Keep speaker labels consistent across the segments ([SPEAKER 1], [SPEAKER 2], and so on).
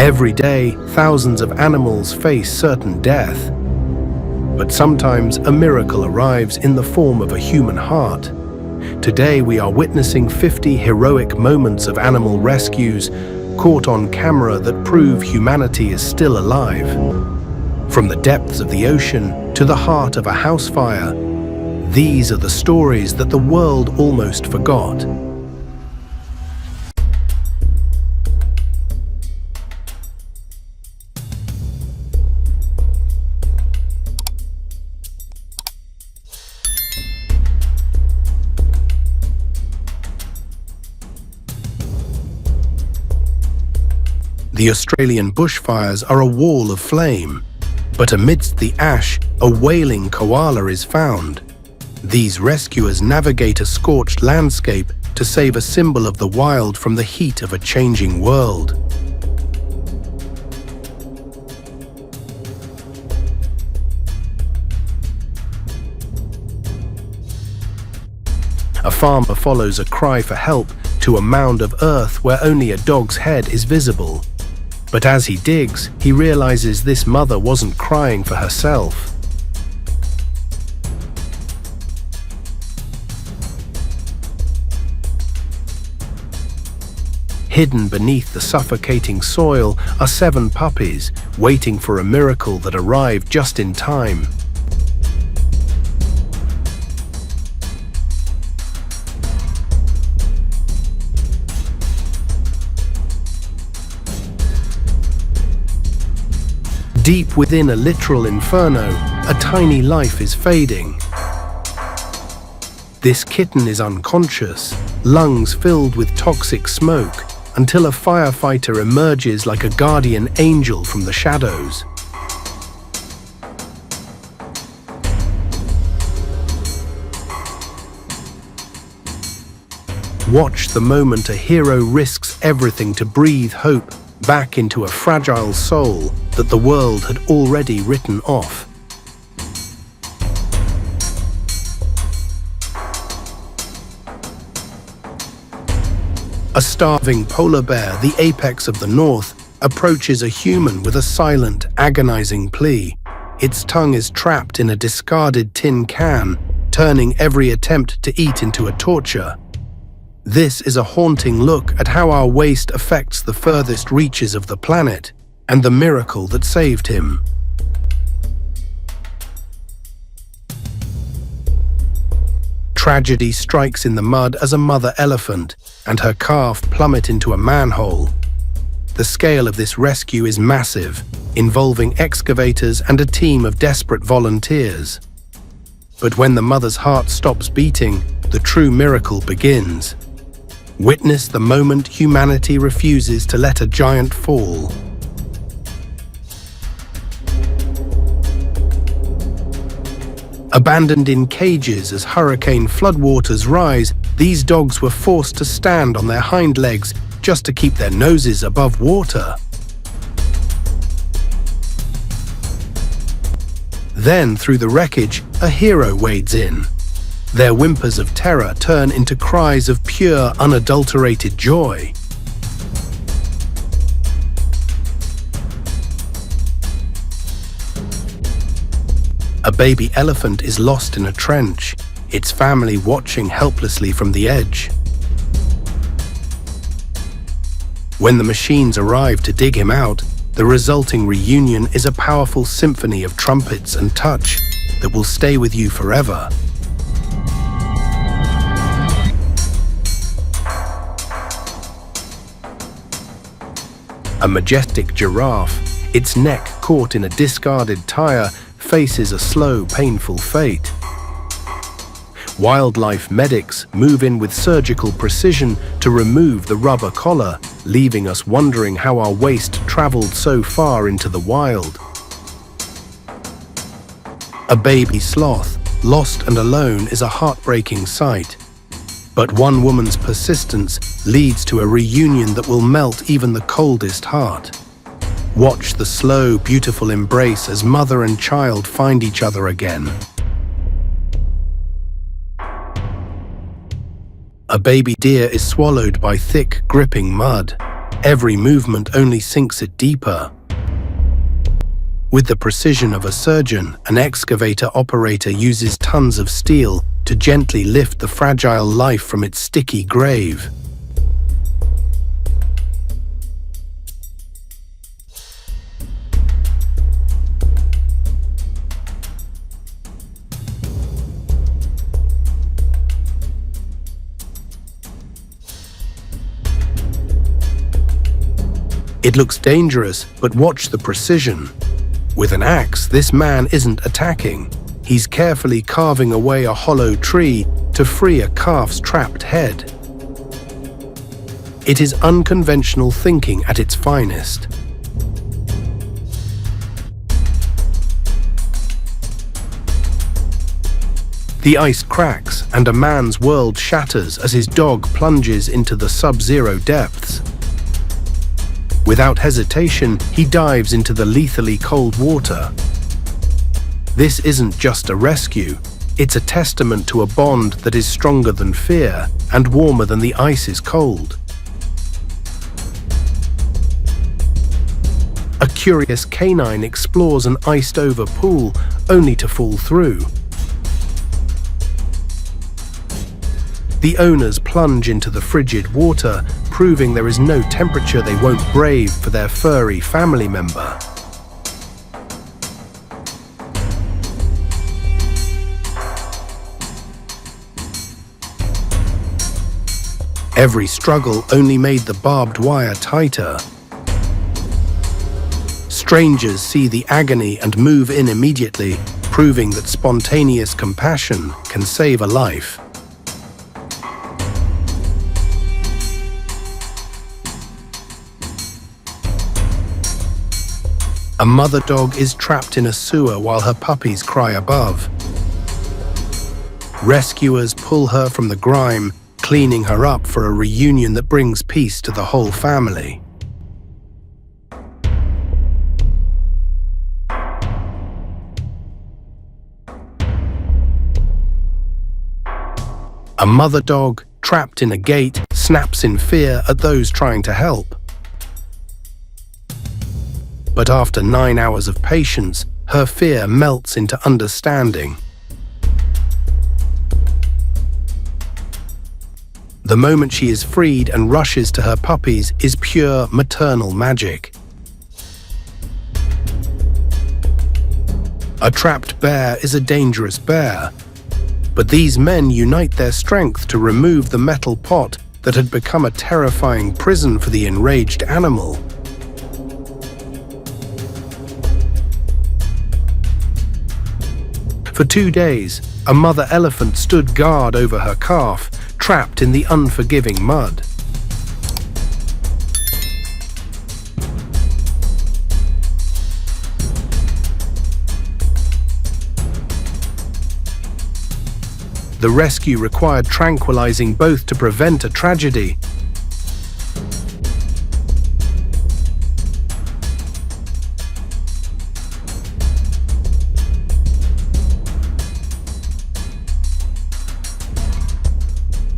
[SPEAKER 1] Every day, thousands of animals face certain death. But sometimes a miracle arrives in the form of a human heart. Today we are witnessing 50 heroic moments of animal rescues caught on camera that prove humanity is still alive. From the depths of the ocean to the heart of a house fire, these are the stories that the world almost forgot. The Australian bushfires are a wall of flame, but amidst the ash, a wailing koala is found. These rescuers navigate a scorched landscape to save a symbol of the wild from the heat of a changing world. A farmer follows a cry for help to a mound of earth where only a dog's head is visible. But as he digs, he realizes this mother wasn't crying for herself. Hidden beneath the suffocating soil are 7 puppies, waiting for a miracle that arrived just in time. Deep within a literal inferno, a tiny life is fading. This kitten is unconscious, lungs filled with toxic smoke, until a firefighter emerges like a guardian angel from the shadows. Watch the moment a hero risks everything to breathe hope back into a fragile soul that the world had already written off. A starving polar bear, the apex of the north, approaches a human with a silent, agonizing plea. Its tongue is trapped in a discarded tin can, turning every attempt to eat into a torture. This is a haunting look at how our waste affects the furthest reaches of the planet, and the miracle that saved him. Tragedy strikes in the mud as a mother elephant and her calf plummet into a manhole. The scale of this rescue is massive, involving excavators and a team of desperate volunteers. But when the mother's heart stops beating, the true miracle begins. Witness the moment humanity refuses to let a giant fall. Abandoned in cages as hurricane floodwaters rise, these dogs were forced to stand on their hind legs just to keep their noses above water. Then, through the wreckage, a hero wades in. Their whimpers of terror turn into cries of pure, unadulterated joy. A baby elephant is lost in a trench, its family watching helplessly from the edge. When the machines arrive to dig him out, the resulting reunion is a powerful symphony of trumpets and touch that will stay with you forever. A majestic giraffe, its neck caught in a discarded tire, faces a slow, painful fate. Wildlife medics move in with surgical precision to remove the rubber collar, leaving us wondering how our waste traveled so far into the wild. A baby sloth, lost and alone, is a heartbreaking sight. But one woman's persistence leads to a reunion that will melt even the coldest heart. Watch the slow, beautiful embrace as mother and child find each other again. A baby deer is swallowed by thick, gripping mud. Every movement only sinks it deeper. With the precision of a surgeon, an excavator operator uses tons of steel to gently lift the fragile life from its sticky grave. It looks dangerous, but watch the precision. With an axe, this man isn't attacking. He's carefully carving away a hollow tree to free a calf's trapped head. It is unconventional thinking at its finest. The ice cracks and a man's world shatters as his dog plunges into the sub-zero depths. Without hesitation, he dives into the lethally cold water. This isn't just a rescue, it's a testament to a bond that is stronger than fear and warmer than the ice is cold. A curious canine explores an iced-over pool only to fall through. The owners plunge into the frigid water, proving there is no temperature they won't brave for their furry family member. Every struggle only made the barbed wire tighter. Strangers see the agony and move in immediately, proving that spontaneous compassion can save a life. A mother dog is trapped in a sewer while her puppies cry above. Rescuers pull her from the grime, cleaning her up for a reunion that brings peace to the whole family. A mother dog, trapped in a gate, snaps in fear at those trying to help. But after 9 hours of patience, her fear melts into understanding. The moment she is freed and rushes to her puppies is pure maternal magic. A trapped bear is a dangerous bear, but these men unite their strength to remove the metal pot that had become a terrifying prison for the enraged animal. For 2 days, a mother elephant stood guard over her calf, trapped in the unforgiving mud. The rescue required tranquilizing both to prevent a tragedy.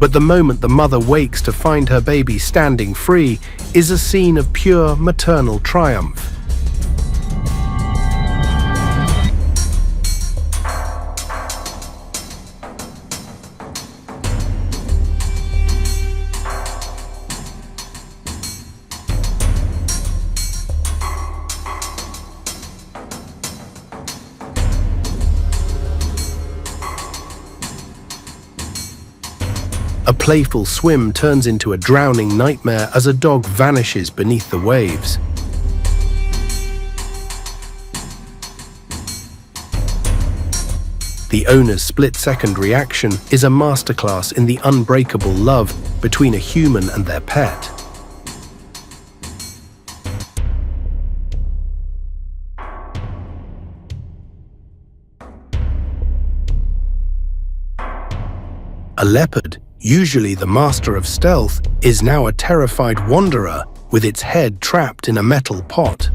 [SPEAKER 1] But the moment the mother wakes to find her baby standing free is a scene of pure maternal triumph. A playful swim turns into a drowning nightmare as a dog vanishes beneath the waves. The owner's split-second reaction is a masterclass in the unbreakable love between a human and their pet. A leopard, usually the master of stealth, is now a terrified wanderer with its head trapped in a metal pot.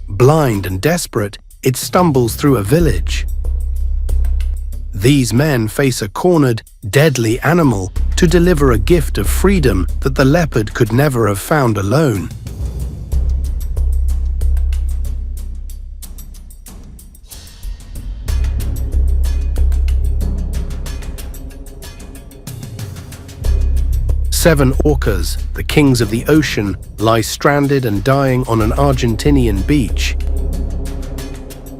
[SPEAKER 1] Blind and desperate, it stumbles through a village. These men face a cornered, deadly animal to deliver a gift of freedom that the leopard could never have found alone. Seven orcas, the kings of the ocean, lie stranded and dying on an Argentinian beach.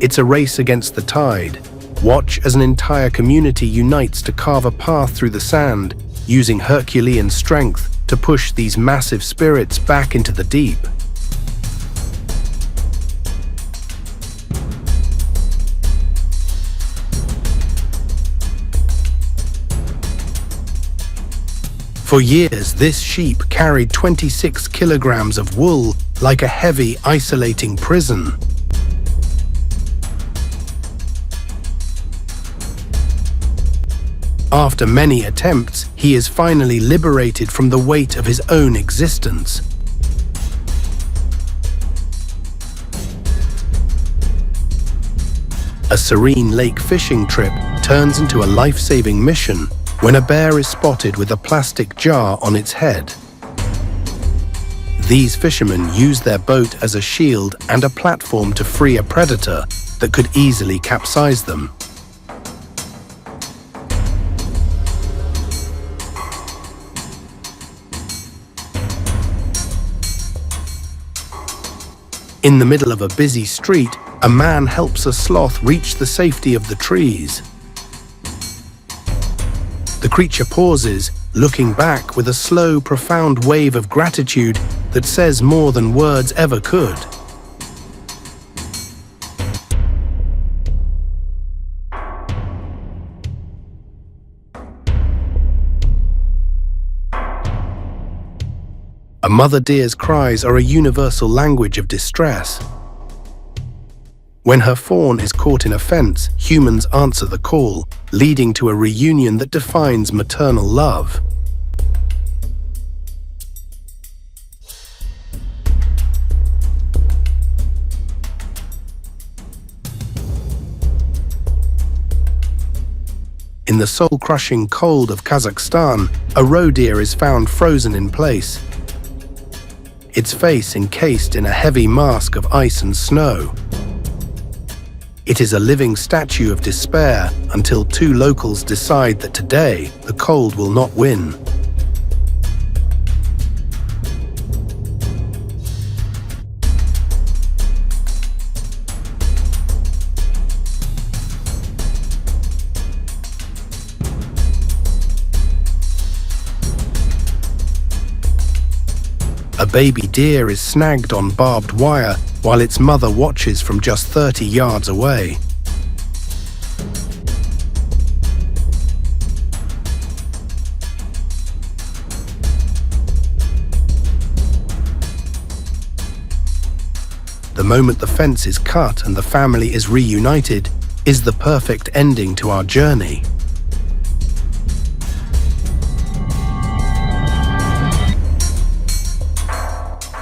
[SPEAKER 1] It's a race against the tide. Watch as an entire community unites to carve a path through the sand, using Herculean strength to push these massive spirits back into the deep. For years, this sheep carried 26 kilograms of wool like a heavy, isolating prison. After many attempts, he is finally liberated from the weight of his own existence. A serene lake fishing trip turns into a life-saving mission when a bear is spotted with a plastic jar on its head. These fishermen use their boat as a shield and a platform to free a predator that could easily capsize them. In the middle of a busy street, a man helps a sloth reach the safety of the trees. The creature pauses, looking back with a slow, profound wave of gratitude that says more than words ever could. A mother deer's cries are a universal language of distress. When her fawn is caught in a fence, humans answer the call, leading to a reunion that defines maternal love. In the soul-crushing cold of Kazakhstan, a roe deer is found frozen in place, its face encased in a heavy mask of ice and snow. It is a living statue of despair until two locals decide that today the cold will not win. A baby deer is snagged on barbed wire while its mother watches from just 30 yards away. The moment the fence is cut and the family is reunited is the perfect ending to our journey.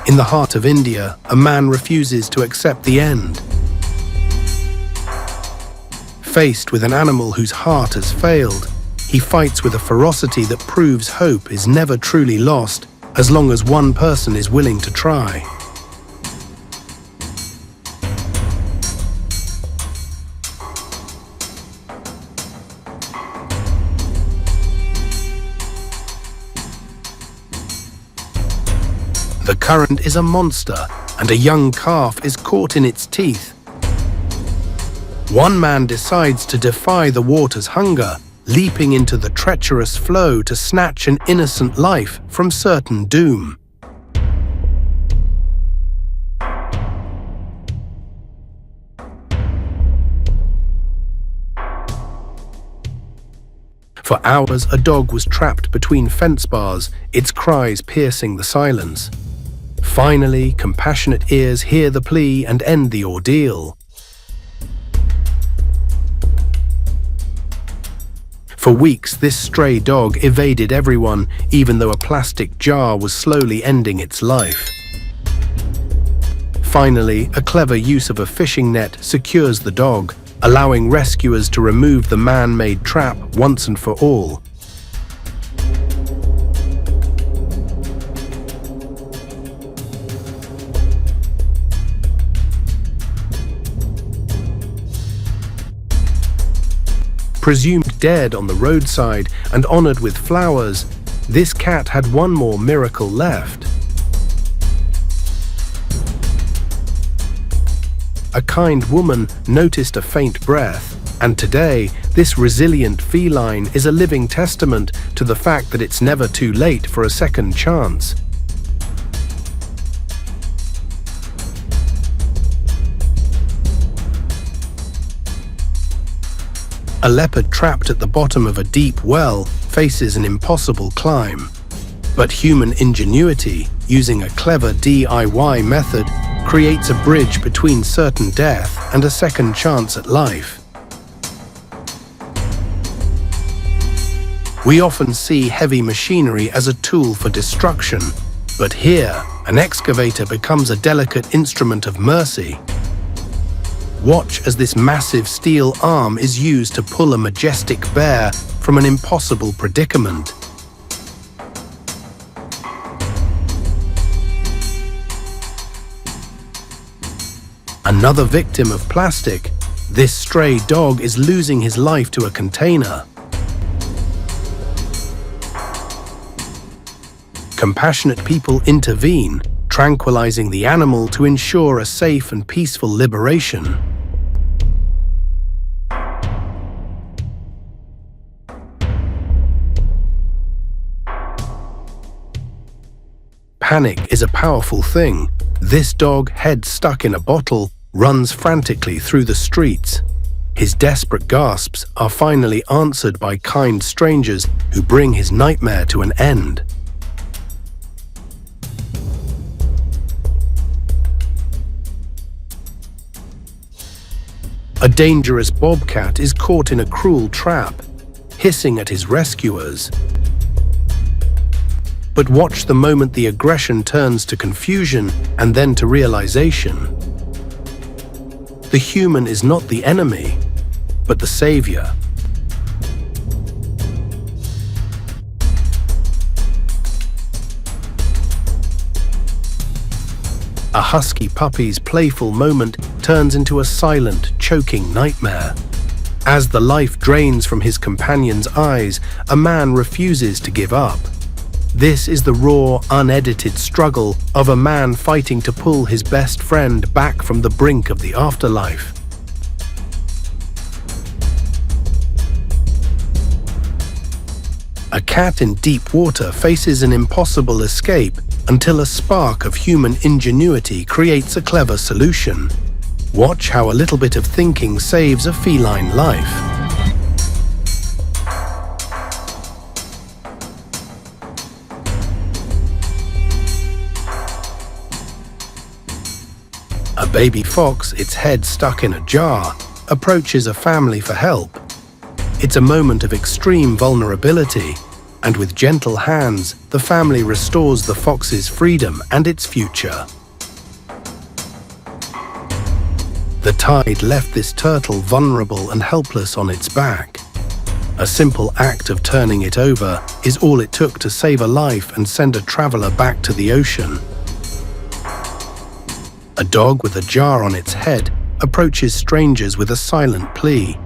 [SPEAKER 1] In the heart of India, a man refuses to accept the end. Faced with an animal whose heart has failed, he fights with a ferocity that proves hope is never truly lost as long as one person is willing to try. The current is a monster, and a young calf is caught in its teeth. One man decides to defy the water's hunger, leaping into the treacherous flow to snatch an innocent life from certain doom. For hours, a dog was trapped between fence bars, its cries piercing the silence. Finally, compassionate ears hear the plea and end the ordeal. For weeks, this stray dog evaded everyone, even though a plastic jar was slowly ending its life. Finally, a clever use of a fishing net secures the dog, allowing rescuers to remove the man-made trap once and for all. Presumed dead on the roadside and honored with flowers, this cat had one more miracle left. A kind woman noticed a faint breath, and today, this resilient feline is a living testament to the fact that it's never too late for a second chance. A leopard trapped at the bottom of a deep well faces an impossible climb. But human ingenuity, using a clever DIY method, creates a bridge between certain death and a second chance at life. We often see heavy machinery as a tool for destruction, but here, an excavator becomes a delicate instrument of mercy. Watch as this massive steel arm is used to pull a majestic bear from an impossible predicament. Another victim of plastic, this stray dog is losing his life to a container. Compassionate people intervene, tranquilizing the animal to ensure a safe and peaceful liberation. Panic is a powerful thing. This dog, head stuck in a bottle, runs frantically through the streets. His desperate gasps are finally answered by kind strangers who bring his nightmare to an end. A dangerous bobcat is caught in a cruel trap, hissing at his rescuers. But watch the moment the aggression turns to confusion and then to realization. The human is not the enemy, but the savior. A husky puppy's playful moment turns into a silent, choking nightmare. As the life drains from his companion's eyes, a man refuses to give up. This is the raw, unedited struggle of a man fighting to pull his best friend back from the brink of the afterlife. A cat in deep water faces an impossible escape until a spark of human ingenuity creates a clever solution. Watch how a little bit of thinking saves a feline life. A baby fox, its head stuck in a jar, approaches a family for help. It's a moment of extreme vulnerability, and with gentle hands, the family restores the fox's freedom and its future. The tide left this turtle vulnerable and helpless on its back. A simple act of turning it over is all it took to save a life and send a traveler back to the ocean. A dog with a jar on its head approaches strangers with a silent plea.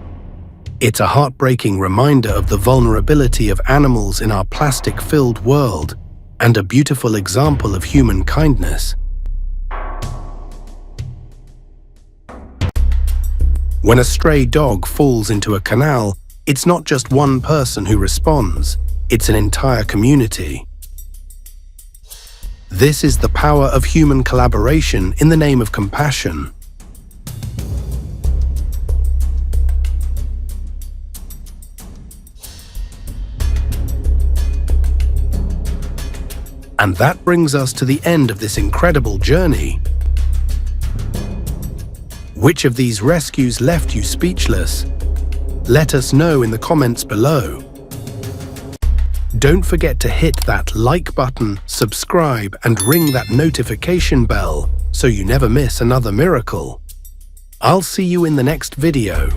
[SPEAKER 1] It's a heartbreaking reminder of the vulnerability of animals in our plastic-filled world, and a beautiful example of human kindness. When a stray dog falls into a canal, it's not just one person who responds, it's an entire community. This is the power of human collaboration in the name of compassion. And that brings us to the end of this incredible journey. Which of these rescues left you speechless? Let us know in the comments below. Don't forget to hit that like button, subscribe, and ring that notification bell so you never miss another miracle. I'll see you in the next video.